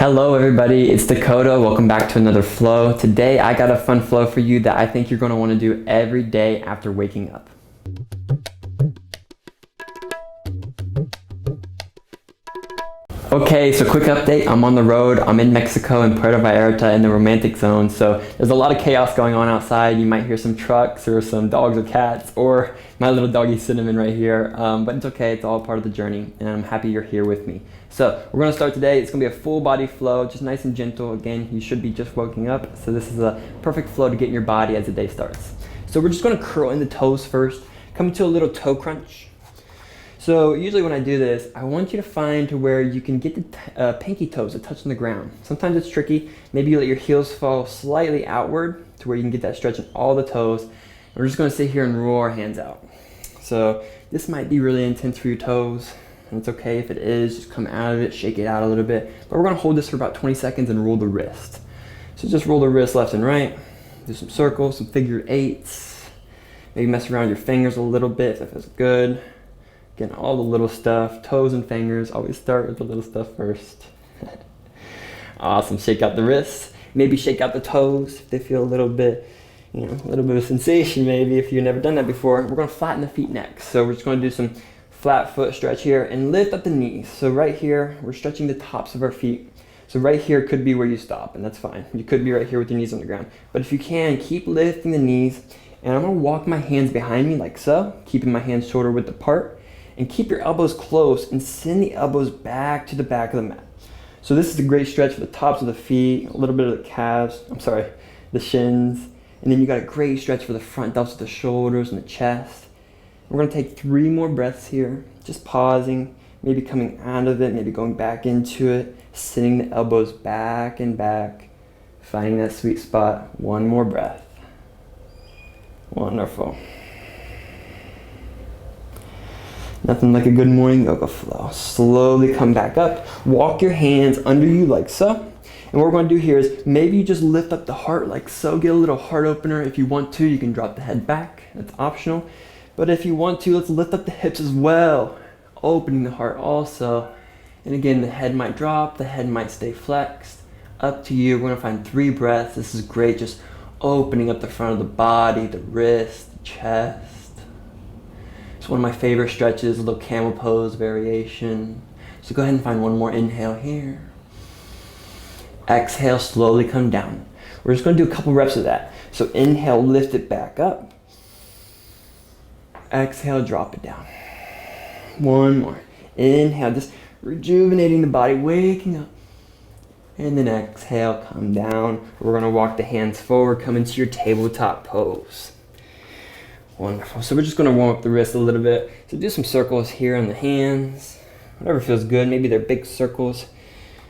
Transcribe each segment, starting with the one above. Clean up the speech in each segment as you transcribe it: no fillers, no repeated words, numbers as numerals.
Hello everybody, it's Dakota. Welcome back to another flow. Today I got a fun flow for you that I think you're going to want to do every day after waking up. Okay, so quick update. I'm on the road. I'm in Mexico in Puerto Vallarta in the romantic zone. So there's a lot of chaos going on outside. You might hear some trucks or some dogs or cats or my little doggy Cinnamon right here. But it's okay. It's all part of the journey and I'm happy you're here with me. So we're going to start today. It's going to be a full body flow, just nice and gentle. Again, you should be just waking up. So this is a perfect flow to get in your body as the day starts. So we're just going to curl in the toes first. Come to a little toe crunch. So usually when I do this, I want you to find to where you can get the pinky toes to touch on the ground. Sometimes it's tricky. Maybe you let your heels fall slightly outward to where you can get that stretch in all the toes. And we're just going to sit here and roll our hands out. So this might be really intense for your toes. And it's okay if it is. Just come out of it, shake it out a little bit. But we're going to hold this for about 20 seconds and roll the wrist. So just roll the wrist left and right. Do some circles, some figure eights. Maybe mess around your fingers a little bit if that feels good. Again, all the little stuff, toes and fingers, always start with the little stuff first. Awesome, shake out the wrists, maybe shake out the toes if they feel a little bit, a little bit of sensation maybe if you've never done that before. We're gonna flatten the feet next. So we're just gonna do some flat foot stretch here and lift up the knees. So right here, we're stretching the tops of our feet. So right here could be where you stop and that's fine. You could be right here with your knees on the ground. But if you can, keep lifting the knees and I'm gonna walk my hands behind me like so, keeping my hands shoulder width apart. And keep your elbows close and send the elbows back to the back of the mat. So this is a great stretch for the tops of the feet, a little bit of the calves, the shins. And then you got a great stretch for the front delts of the shoulders and the chest. We're gonna take 3 more breaths here, just pausing, maybe coming out of it, maybe going back into it, sending the elbows back and back, finding that sweet spot. 1 more breath. Wonderful. Nothing like a good morning yoga flow. Slowly come back up. Walk your hands under you like so. And what we're going to do here is maybe you just lift up the heart like so. Get a little heart opener. If you want to, you can drop the head back. That's optional. But if you want to, let's lift up the hips as well. Opening the heart also. And again, the head might drop. The head might stay flexed. Up to you. We're going to find 3 breaths. This is great. Just opening up the front of the body, the wrist, the chest. It's one of my favorite stretches, a little camel pose variation. So go ahead and find 1 more inhale here. Exhale, slowly come down. We're just going to do a couple reps of that. So inhale, lift it back up. Exhale, drop it down. 1 more. Inhale, just rejuvenating the body, waking up. And then exhale, come down. We're going to walk the hands forward, come into your tabletop pose. Wonderful. So we're just going to warm up the wrist a little bit. So do some circles here on the hands. Whatever feels good. Maybe they're big circles.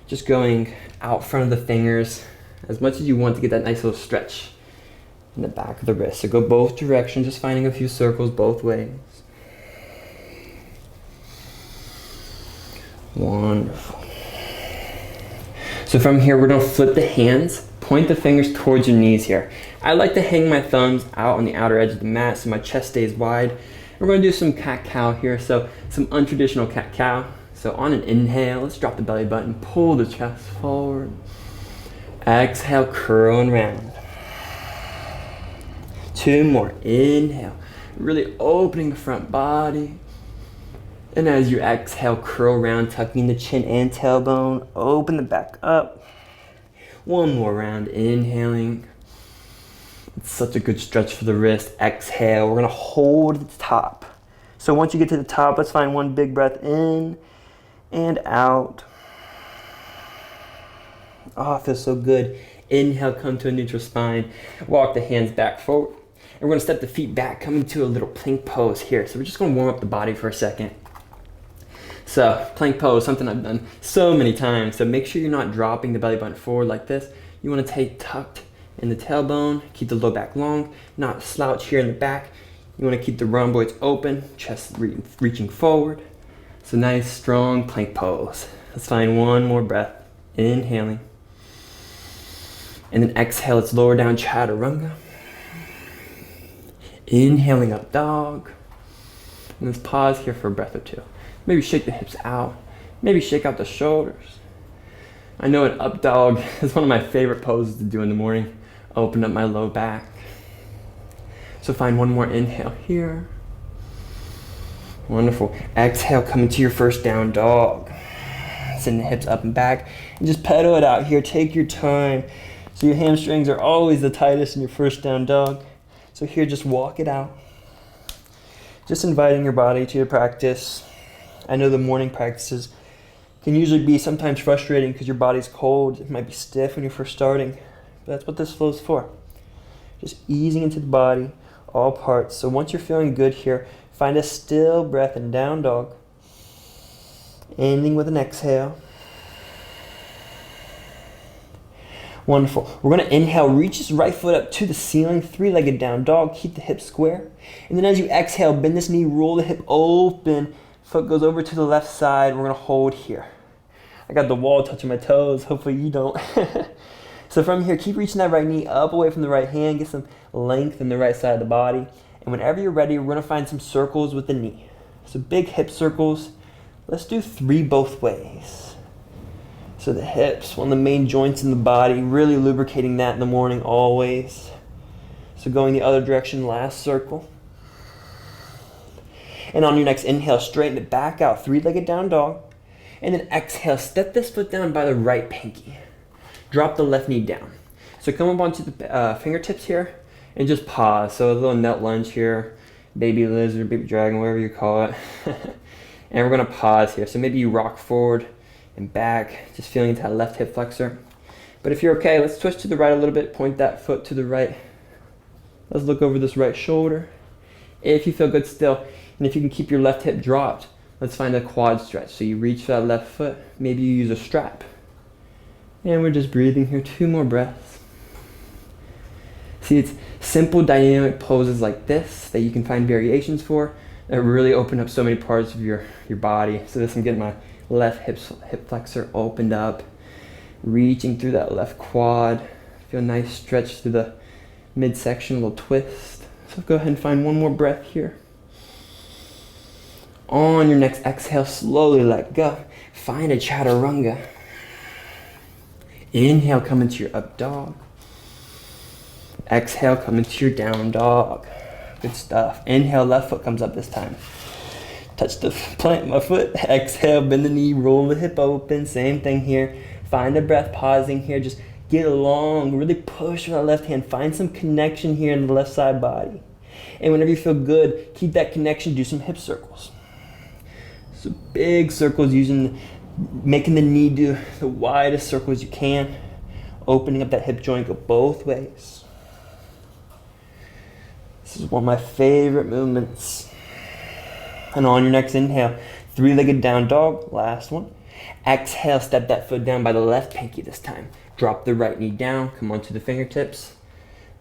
Just going out front of the fingers as much as you want to get that nice little stretch in the back of the wrist. So go both directions, just finding a few circles both ways. Wonderful. So from here, we're going to flip the hands. Point the fingers towards your knees here. I like to hang my thumbs out on the outer edge of the mat so my chest stays wide. We're going to do some cat-cow here, so some untraditional cat-cow. So on an inhale, let's drop the belly button, pull the chest forward. Exhale, curl and round. 2 more, inhale. Really opening the front body. And as you exhale, curl round, tucking the chin and tailbone, open the back up. 1 more round, inhaling. It's such a good stretch for the wrist. Exhale, we're gonna hold at the top. So once you get to the top, let's find 1 big breath in and out. Oh, it feels so good. Inhale, come to a neutral spine. Walk the hands back forward. And we're gonna step the feet back, coming to a little plank pose here. So we're just gonna warm up the body for a second. So plank pose, something I've done so many times. So make sure you're not dropping the belly button forward like this. You want to stay tucked in the tailbone, keep the low back long, not slouch here in the back. You want to keep the rhomboids open, chest reaching forward. So nice, strong plank pose. Let's find 1 more breath. Inhaling. And then exhale, let's lower down Chaturanga. Inhaling up dog. And let's pause here for a breath or 2. Maybe shake the hips out. Maybe shake out the shoulders. I know an up dog is one of my favorite poses to do in the morning. Open up my low back. So find one more inhale here. Wonderful. Exhale, come into your first down dog. Send the hips up and back and just pedal it out here. Take your time. So your hamstrings are always the tightest in your first down dog. So here, just walk it out. Just inviting your body to your practice. I know the morning practices can usually be sometimes frustrating because your body's cold. It might be stiff when you're first starting. But that's what this flow is for. Just easing into the body, all parts. So once you're feeling good here, find a still breath in down dog. Ending with an exhale. Wonderful. We're going to inhale, reach this right foot up to the ceiling, three-legged down dog. Keep the hips square. And then as you exhale, bend this knee, roll the hip open. Foot goes over to the left side. We're going to hold here. I got the wall touching my toes. Hopefully you don't. So from here, keep reaching that right knee up away from the right hand. Get some length in the right side of the body. And whenever you're ready, we're going to find some circles with the knee. So big hip circles. Let's do 3 both ways. So the hips, one of the main joints in the body, really lubricating that in the morning always. So going the other direction, last circle. And on your next inhale, straighten it back out, 3-legged down dog. And then exhale, step this foot down by the right pinky. Drop the left knee down. So come up onto the fingertips here and just pause. So a little nut lunge here, baby lizard, baby dragon, whatever you call it. And we're gonna pause here. So maybe you rock forward and back, just feeling into that left hip flexor. But if you're okay, let's twist to the right a little bit, point that foot to the right. Let's look over this right shoulder. If you feel good still, and if you can keep your left hip dropped, let's find a quad stretch. So you reach for that left foot, maybe you use a strap. And we're just breathing here, 2 more breaths. See, it's simple dynamic poses like this that you can find variations for that really open up so many parts of your body. So this, I'm getting my left hip flexor opened up, reaching through that left quad. Feel a nice stretch through the midsection, a little twist. So go ahead and find one more breath here. On your next exhale, slowly let go. Find a Chaturanga. Inhale, come into your up dog. Exhale, come into your down dog. Good stuff. Inhale, left foot comes up this time. Touch the plant, my foot. Exhale, bend the knee, roll the hip open. Same thing here. Find a breath, pausing here. Just get along, really push with that left hand. Find some connection here in the left side body. And whenever you feel good, keep that connection, do some hip circles. So big circles, making the knee do the widest circles you can. Opening up that hip joint, go both ways. This is one of my favorite movements. And on your next inhale, 3-legged down dog, last one. Exhale, step that foot down by the left pinky this time. Drop the right knee down, come onto the fingertips.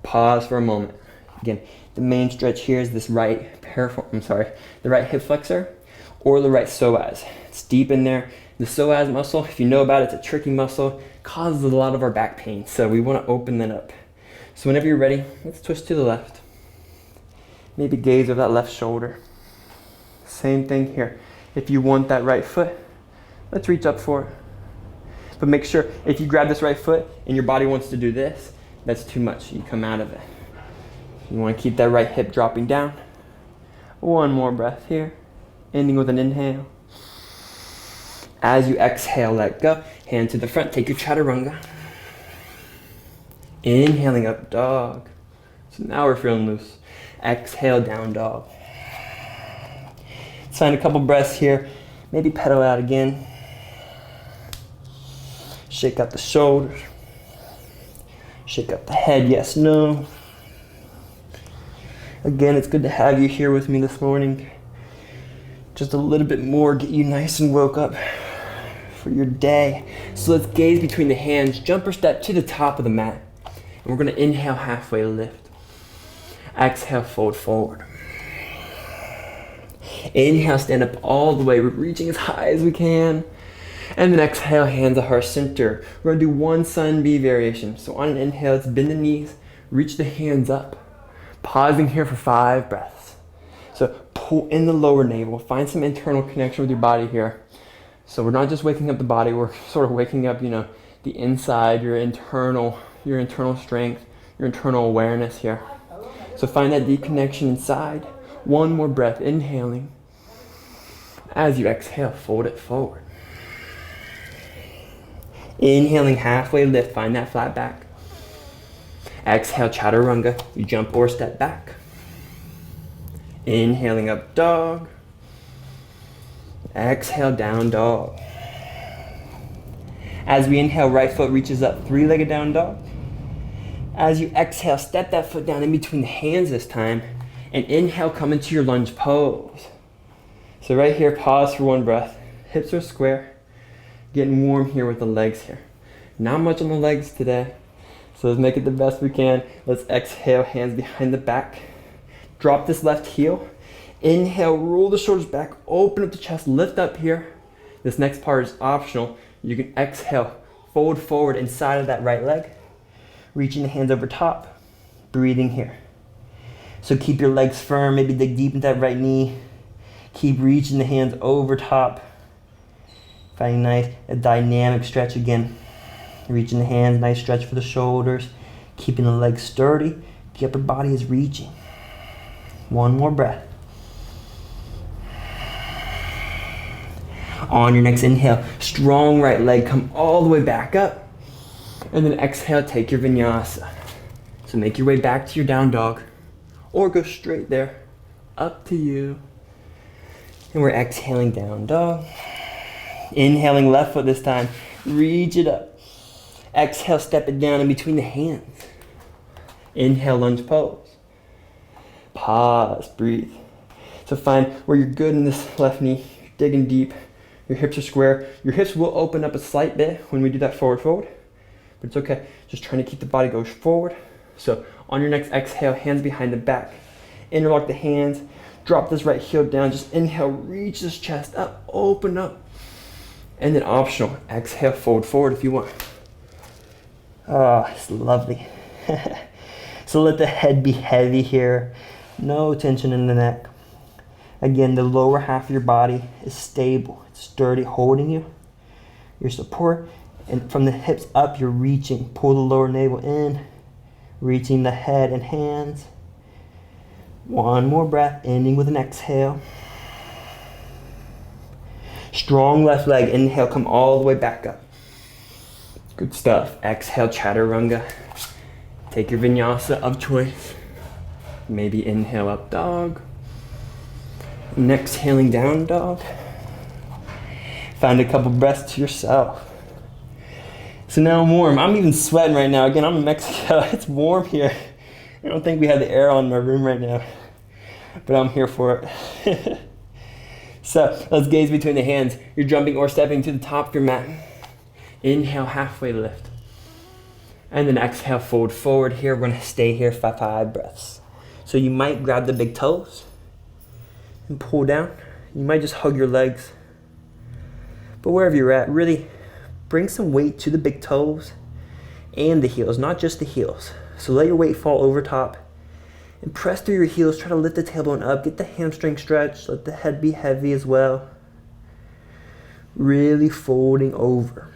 Pause for a moment. Again, the main stretch here is this the right hip flexor or the right psoas. It's deep in there. The psoas muscle, if you know about it, it's a tricky muscle, causes a lot of our back pain. So we want to open that up. So whenever you're ready, let's twist to the left. Maybe gaze over that left shoulder. Same thing here. If you want that right foot, let's reach up for it. But make sure if you grab this right foot and your body wants to do this, that's too much. You come out of it. You want to keep that right hip dropping down. One more breath here. Ending with an inhale. As you exhale, let go. Hand to the front, take your Chaturanga. Inhaling up dog. So now we're feeling loose. Exhale, down dog. Let's find a couple breaths here. Maybe pedal out again. Shake out the shoulders. Shake up the head, yes, no. Again, it's good to have you here with me this morning. Just a little bit more, get you nice and woke up for your day. So let's gaze between the hands, jumper step to the top of the mat. And we're gonna inhale, halfway lift. Exhale, fold forward. Inhale, stand up all the way. We're reaching as high as we can. And then exhale, hands at heart center. We're gonna do one sun B variation. So on an inhale, let's bend the knees, reach the hands up. Pausing here for 5 breaths. So pull in the lower navel, find some internal connection with your body here. So we're not just waking up the body, we're sort of waking up, the inside, your internal strength, your internal awareness here. So find that deep connection inside. One more breath, inhaling. As you exhale, fold it forward. Inhaling, halfway lift, find that flat back. Exhale, Chaturanga, you jump or step back. Inhaling, up dog. Exhale, down dog. As we inhale, right foot reaches up, three-legged down dog. As you exhale, step that foot down in between the hands this time, and inhale, come into your lunge pose. So right here, pause for one breath. Hips are square. Getting warm here with the legs here. Not much on the legs today, so let's make it the best we can. Let's exhale, hands behind the back. Drop this left heel. Inhale, roll the shoulders back, open up the chest, lift up here. This next part is optional. You can exhale, fold forward inside of that right leg. Reaching the hands over top, breathing here. So keep your legs firm, maybe dig deep into that right knee. Keep reaching the hands over top. Finding nice, a dynamic stretch again. Reaching the hands, nice stretch for the shoulders. Keeping the legs sturdy, the upper body is reaching. One more breath. On your next inhale, strong right leg, come all the way back up. And then exhale, take your vinyasa. So make your way back to your down dog, or go straight there, up to you. And we're exhaling, down dog. Inhaling, left foot this time, reach it up. Exhale, step it down in between the hands. Inhale, lunge pose. Pause, breathe. So find where you're good in this left knee, you're digging deep. Your hips are square. Your hips will open up a slight bit when we do that forward fold, but it's okay. Just trying to keep the body go forward. So on your next exhale, hands behind the back. Interlock the hands. Drop this right heel down. Just inhale, reach this chest up, open up. And then optional, exhale, fold forward if you want. Oh, it's lovely. So let the head be heavy here. No tension in the neck. Again, the lower half of your body is stable. It's sturdy, holding you. Your support. And from the hips up, you're reaching. Pull the lower navel in. Reaching the head and hands. One more breath, ending with an exhale. Strong left leg. Inhale, come all the way back up. Good stuff. Exhale, Chaturanga. Take your vinyasa of choice. Maybe inhale, up dog. And exhaling, down dog. Find a couple breaths to yourself. So now I'm warm. I'm even sweating right now. Again, I'm in Mexico. It's warm here. I don't think we have the air on in my room right now, but I'm here for it. So let's gaze between the hands. You're jumping or stepping to the top of your mat. Inhale, halfway lift. And then exhale, fold forward here. We're gonna stay here for 5 breaths. So you might grab the big toes and pull down. You might just hug your legs. But wherever you're at, really bring some weight to the big toes and the heels, not just the heels. So let your weight fall over top and press through your heels. Try to lift the tailbone up, get the hamstring stretched, let the head be heavy as well. Really folding over.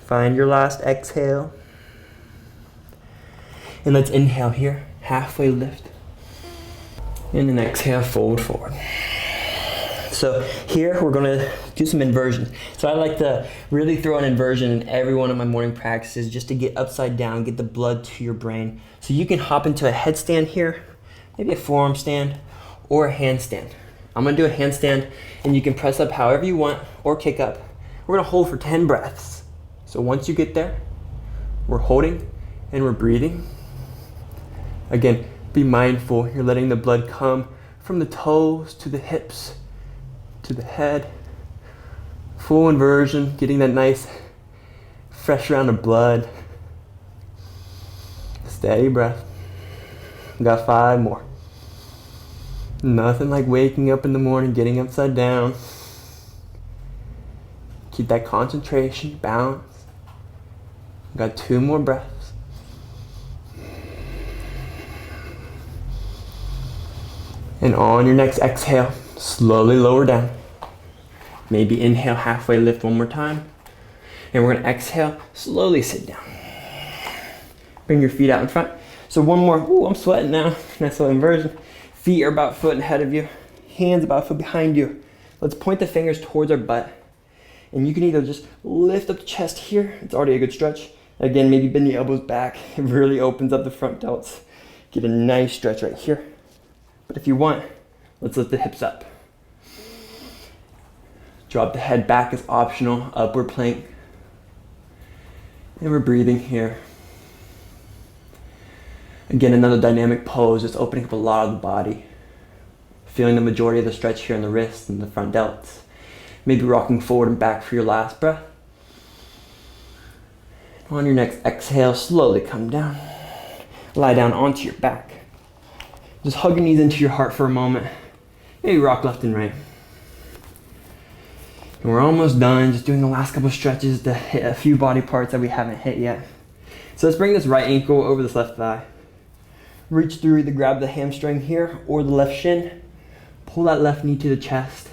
Find your last exhale. And let's inhale here, halfway lift. And then exhale, fold forward. So here we're gonna do some inversions. So I like to really throw an inversion in every one of my morning practices just to get upside down, get the blood to your brain. So you can hop into a headstand here, maybe a forearm stand, or a handstand. I'm gonna do a handstand and you can press up however you want or kick up. We're gonna hold for 10 breaths. So once you get there, we're holding and we're breathing. Again, be mindful, you're letting the blood come from the toes to the hips, to the head. Full inversion, getting that nice fresh round of blood. Steady breath. Got 5 more. Nothing like waking up in the morning, getting upside down. Keep that concentration, balance. Got 2 more breaths. And on your next exhale, slowly lower down. Maybe inhale, halfway lift one more time. And we're gonna exhale, slowly sit down. Bring your feet out in front. So one more, ooh, I'm sweating now. Nice little inversion. Feet are about a foot ahead of you. Hands about a foot behind you. Let's point the fingers towards our butt. And you can either just lift up the chest here. It's already a good stretch. Again, maybe bend the elbows back. It really opens up the front delts. Get a nice stretch right here. But if you want, let's lift the hips up. Drop the head back is optional, upward plank. And we're breathing here. Again, another dynamic pose, just opening up a lot of the body. Feeling the majority of the stretch here in the wrists and the front delts. Maybe rocking forward and back for your last breath. On your next exhale, slowly come down. Lie down onto your back. Just hug your knees into your heart for a moment. Maybe rock left and right. And we're almost done, just doing the last couple stretches to hit a few body parts that we haven't hit yet. So let's bring this right ankle over this left thigh. Reach through to grab the hamstring here or the left shin. Pull that left knee to the chest.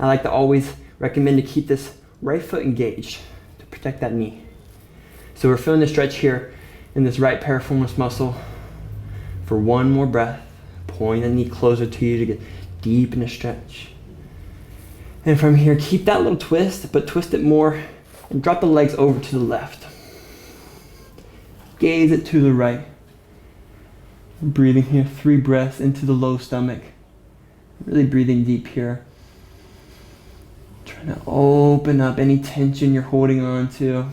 I like to always recommend to keep this right foot engaged to protect that knee. So we're feeling the stretch here in this right piriformis muscle for one more breath. Pulling the knee closer to you to get deep in the stretch. And from here, keep that little twist, but twist it more and drop the legs over to the left. Gaze it to the right. Breathing here, 3 breaths into the low stomach. Really breathing deep here. Trying to open up any tension you're holding on to.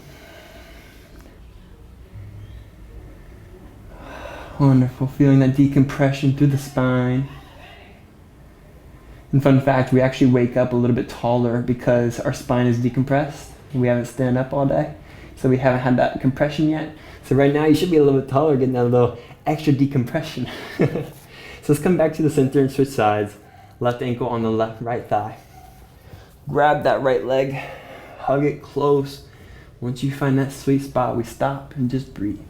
Wonderful, feeling that decompression through the spine. And fun fact, we actually wake up a little bit taller because our spine is decompressed. We haven't stand up all day, so we haven't had that compression yet. So right now you should be a little bit taller, getting that little extra decompression. So let's come back to the center and switch sides. Left ankle on the right thigh. Grab that right leg, hug it close. Once you find that sweet spot, we stop and just breathe.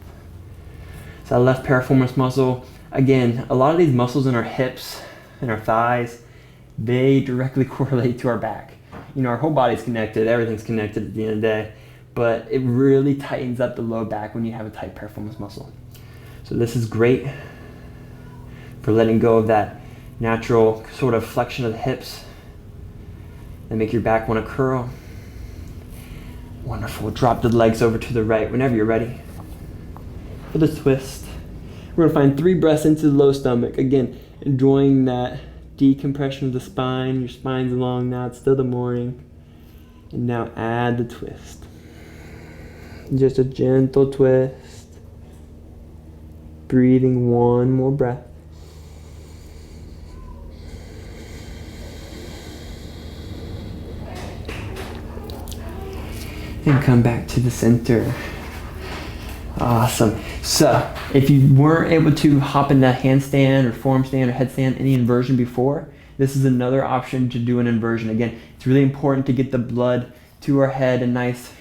So that left piriformis muscle, again, a lot of these muscles in our hips and our thighs, they directly correlate to our back. You know, our whole body's connected, everything's connected at the end of the day, but it really tightens up the low back when you have a tight piriformis muscle. So this is great for letting go of that natural sort of flexion of the hips and make your back want to curl. Wonderful. Drop the legs over to the right whenever you're ready for the twist. We're going to find 3 breaths into the low stomach. Again, enjoying that decompression of the spine. Your spine's long now. It's still the morning. And now add the twist. Just a gentle twist. Breathing one more breath. And come back to the center. Awesome. So if you weren't able to hop in that handstand or form stand or headstand, any inversion before, this is another option to do an inversion. Again, it's really important to get the blood to our head, a nice,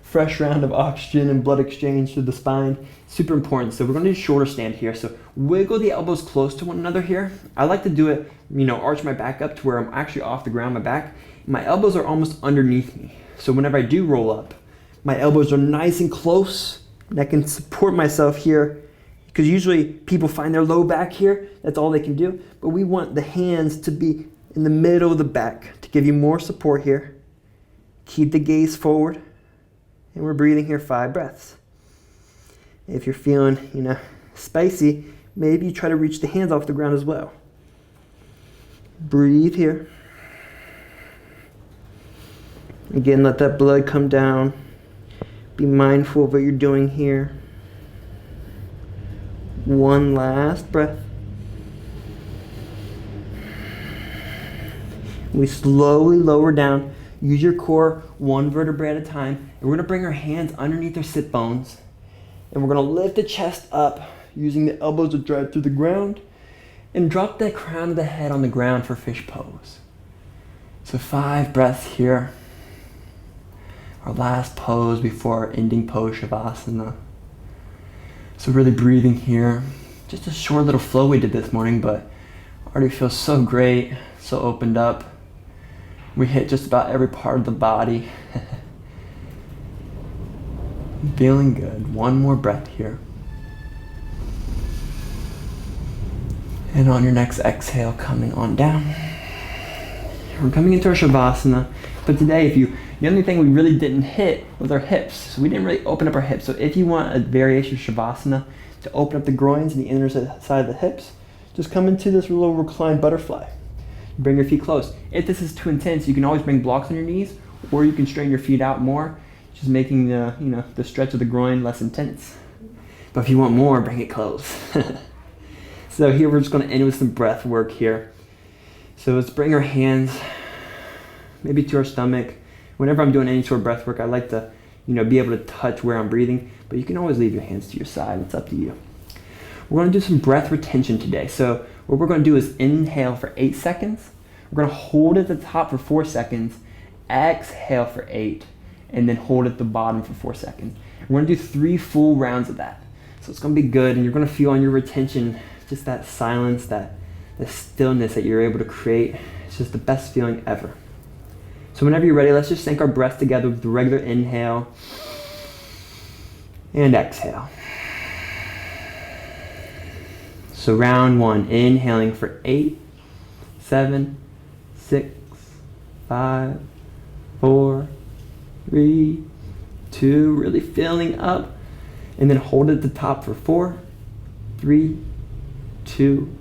fresh round of oxygen and blood exchange to the spine. Super important. So we're going to do shoulder stand here. So wiggle the elbows close to one another here. I like to do it, arch my back up to where I'm actually off the ground, my back. My elbows are almost underneath me. So whenever I do roll up, my elbows are nice and close, and I can support myself here, because usually people find their low back here. That's all they can do. But we want the hands to be in the middle of the back to give you more support here. Keep the gaze forward, and we're breathing here 5 breaths. If you're feeling, spicy, maybe you try to reach the hands off the ground as well. Breathe here. Again, let that blood come down. Be mindful of what you're doing here. One last breath. We slowly lower down. Use your core 1 vertebrae at a time. And we're going to bring our hands underneath our sit bones. And we're going to lift the chest up using the elbows to drive through the ground. And drop the crown of the head on the ground for fish pose. So 5 breaths here. Our last pose before our ending pose, Shavasana. So really breathing here. Just a short little flow we did this morning, but already feels so great, so opened up. We hit just about every part of the body. Feeling good. One more breath here. And on your next exhale, coming on down. We're coming into our Shavasana. But today, the only thing we really didn't hit was our hips. So we didn't really open up our hips. So if you want a variation of Shavasana to open up the groins and the inner side of the hips, just come into this little reclined butterfly. Bring your feet close. If this is too intense, you can always bring blocks on your knees, or you can straighten your feet out more, just making the stretch of the groin less intense. But if you want more, bring it close. So here we're just going to end with some breath work here. So let's bring our hands maybe to our stomach. Whenever I'm doing any sort of breath work, I like to be able to touch where I'm breathing, but you can always leave your hands to your side. It's up to you. We're going to do some breath retention today. So what we're going to do is inhale for 8 seconds. We're going to hold at the top for 4 seconds, exhale for 8, and then hold at the bottom for 4 seconds. We're going to do 3 full rounds of that. So it's going to be good, and you're going to feel on your retention just that silence, the stillness that you're able to create. It's just the best feeling ever. So whenever you're ready, let's just sync our breath together with the regular inhale and exhale. So round 1, inhaling for 8, 7, 6, 5, 4, 3, 2, really filling up. And then hold at the top for 4, 3, 2,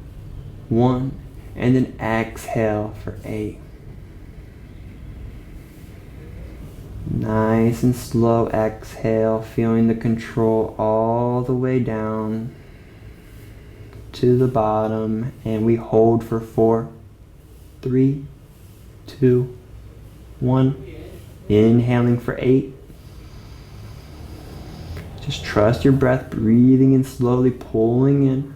1, and then exhale for 8. Nice and slow exhale, feeling the control all the way down to the bottom, and we hold for 4, 3, 2, 1. Inhaling for 8. Just trust your breath, breathing in slowly, pulling in.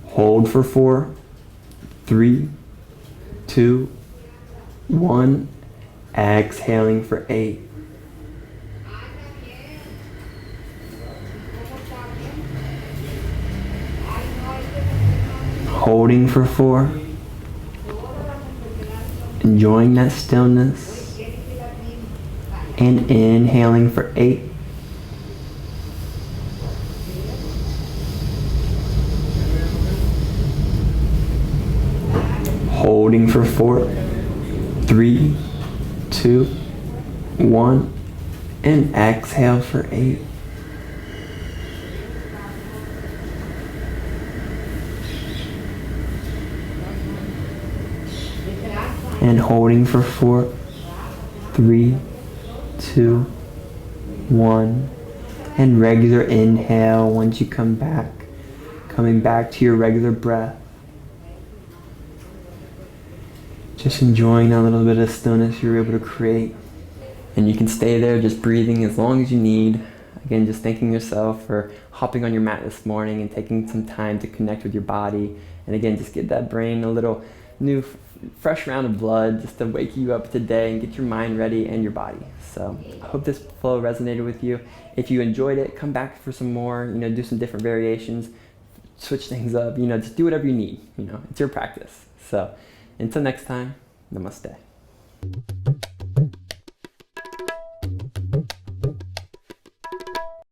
Hold for 4, 3, 2, 1. Exhaling for 8. Holding for 4. Enjoying that stillness. And inhaling for 8. Holding for 4, 3, 2, 1, and exhale for 8. And holding for 4, 3, 2, 1, and regular inhale once you come back, coming back to your regular breath. Just enjoying that little bit of stillness you're able to create. And you can stay there just breathing as long as you need. Again, just thanking yourself for hopping on your mat this morning and taking some time to connect with your body. And again, just give that brain a little new, fresh round of blood just to wake you up today and get your mind ready and your body. So I hope this flow resonated with you. If you enjoyed it, come back for some more, do some different variations, switch things up, just do whatever you need. It's your practice. So until next time, namaste.